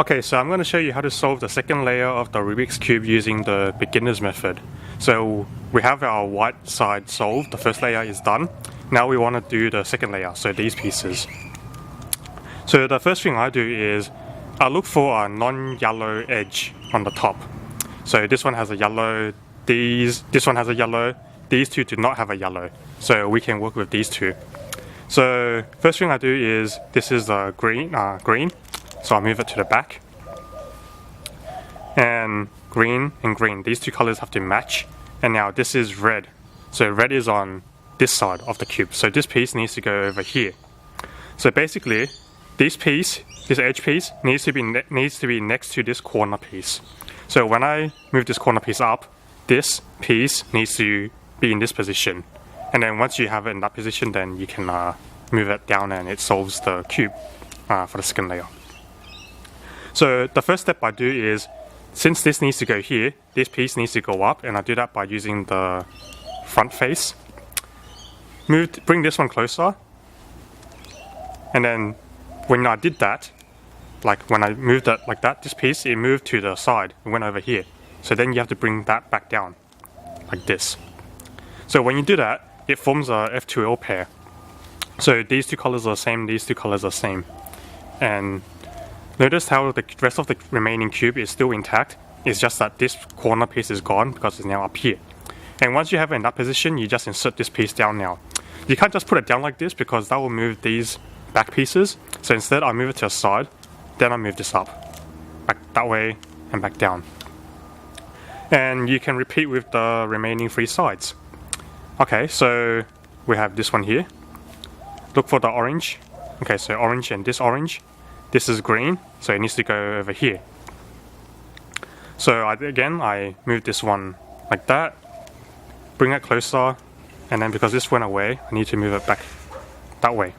Okay, so I'm going to show you how to solve the second layer of the Rubik's Cube using the beginner's method. So we have our white side solved, the first layer is done. Now we want to do the second layer, so these pieces. So the first thing I do is I look for a non-yellow edge on the top. So this one has a yellow, this one has a yellow, these two do not have a yellow. So we can work with these two. So first thing I do is, this is the green, so I'll move it to the back. And green and green, these two colors have to match. And now this is red. So red is on this side of the cube. So this piece needs to go over here. So basically, this edge piece needs to be next to this corner piece. So when I move this corner piece up, this piece needs to be in this position. And then once you have it in that position, then you can move it down and it solves the cube for the second layer. So the first step I do is, since this needs to go here, this piece needs to go up, and I do that by using the front face. Bring this one closer, and then when I did that, like when I moved it like that, this piece, it moved to the side, it went over here. So then you have to bring that back down, like this. So when you do that, it forms a F2L pair. So these two colors are the same, these two colors are the same. And notice how the rest of the remaining cube is still intact. It's just that this corner piece is gone because it's now up here. And once you have it in that position, you just insert this piece down now. You can't just put it down like this because that will move these back pieces. So instead, I move it to the side, then I move this up. Back that way and back down. And you can repeat with the remaining three sides. Okay, so we have this one here. Look for the orange. Okay, so orange and this orange. This is green, so it needs to go over here. So I move this one like that, bring it closer, and then because this went away, I need to move it back that way.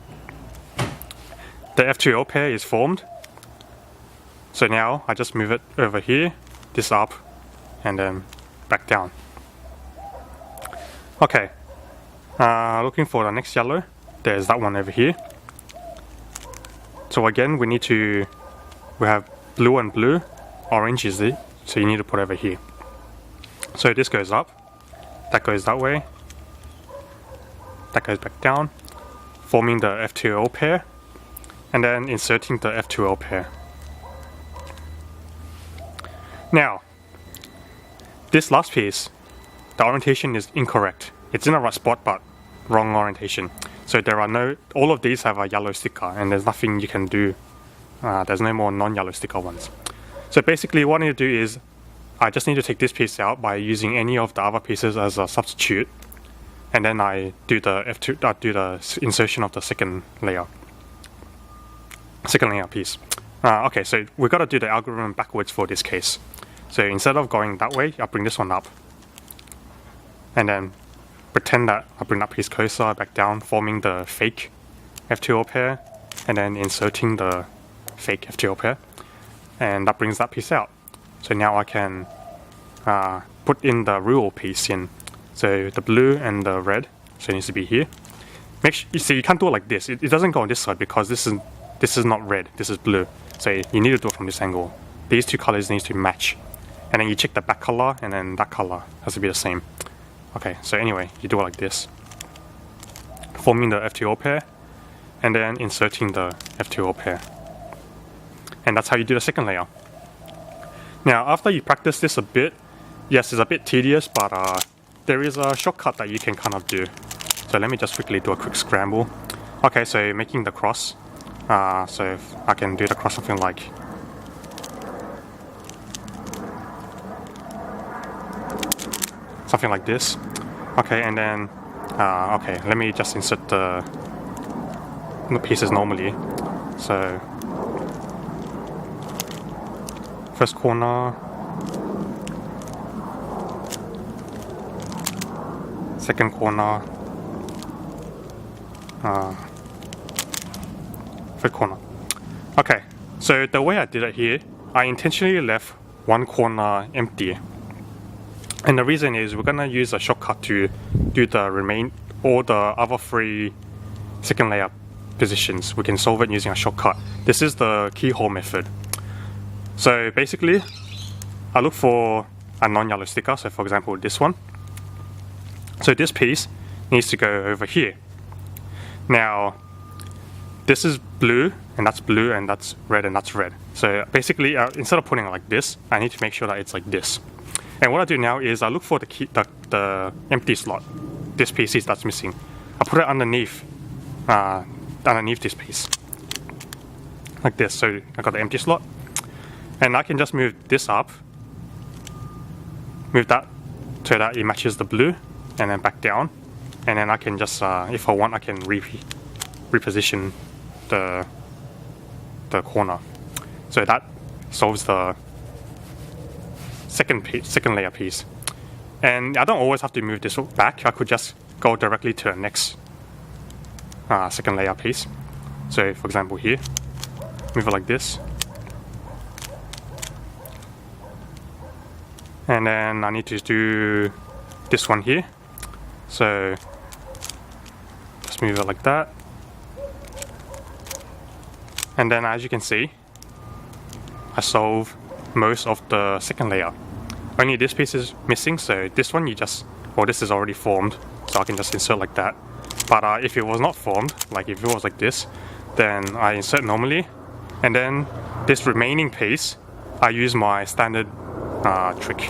The F2L pair is formed. So now I just move it over here, this up, and then back down. Okay, looking for the next yellow. There's that one over here. So again, we have blue and blue, orange is it, so you need to put over here. So this goes up, that goes that way, that goes back down, forming the F2L pair, and then inserting the F2L pair. Now, this last piece, the orientation is incorrect. It's in the right spot, but wrong orientation. So all of these have a yellow sticker, and there's nothing you can do. There's no more non-yellow sticker ones. So basically what I need to do is, I just need to take this piece out by using any of the other pieces as a substitute, and then I do the insertion of the second layer piece. Okay, so we've got to do the algorithm backwards for this case. So instead of going that way, I bring this one up, and then pretend that I bring that piece closer, back down, forming the fake F2L pair, and then inserting the fake F2L pair, and that brings that piece out. So now I can put in the real piece in. So the blue and the red, so it needs to be here. You see, you can't do it like this. It doesn't go on this side because this is not red, this is blue. So you need to do it from this angle. These two colors need to match. And then you check the back color, and then that color has to be the same. Okay, so anyway, you do it like this. Forming the F2L pair, and then inserting the F2L pair. And that's how you do the second layer. Now, after you practice this a bit, yes, it's a bit tedious, but there is a shortcut that you can kind of do. So let me just quickly do a quick scramble. Okay, so making the cross. So if I can do the cross something like this. Okay, and then okay, let me just insert the pieces normally. So first corner, second corner, third corner. Okay, so the way I did it here, I intentionally left one corner empty. And the reason is we're gonna use a shortcut to do all the other three second layer positions. We can solve it using a shortcut. This is the keyhole method. So basically, I look for a non-yellow sticker, so for example this one. So this piece needs to go over here. Now, this is blue, and that's blue, and that's red, and that's red. So basically, instead of putting it like this, I need to make sure that it's like this. And what I do now is I look for the empty slot, this piece that's missing. I put it underneath this piece, like this. So I got the empty slot, and I can just move this up, move that so that it matches the blue, and then back down, and then I can just, if I want, I can reposition the corner. So that solves the second layer piece. And I don't always have to move this back. I could just go directly to the next second layer piece. So for example here, move it like this. And then I need to do this one here. So just move it like that. And then as you can see, I solve most of the second layer. Only this piece is missing, so this one this is already formed, so I can just insert like that. But if it was not formed, like if it was like this, then I insert normally, and then this remaining piece, I use my standard trick.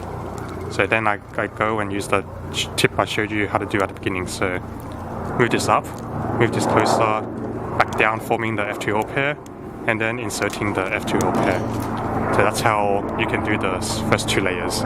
So then I go and use the tip I showed you how to do at the beginning. So move this up, move this closer, back down, forming the F2O pair, and then inserting the F2O pair. So that's how you can do the first two layers.